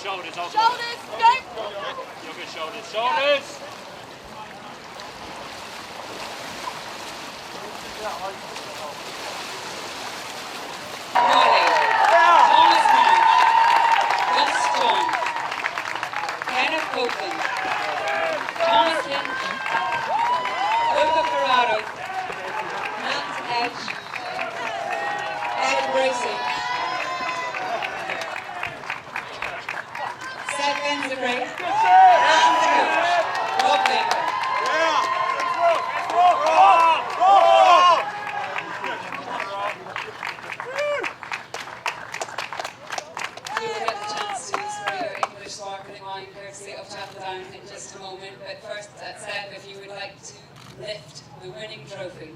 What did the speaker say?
shoulders, I'll Shoulders, go! You'll get shoulders. Shoulders! In just a moment, but first, Seb, if you would like to lift the winning trophy.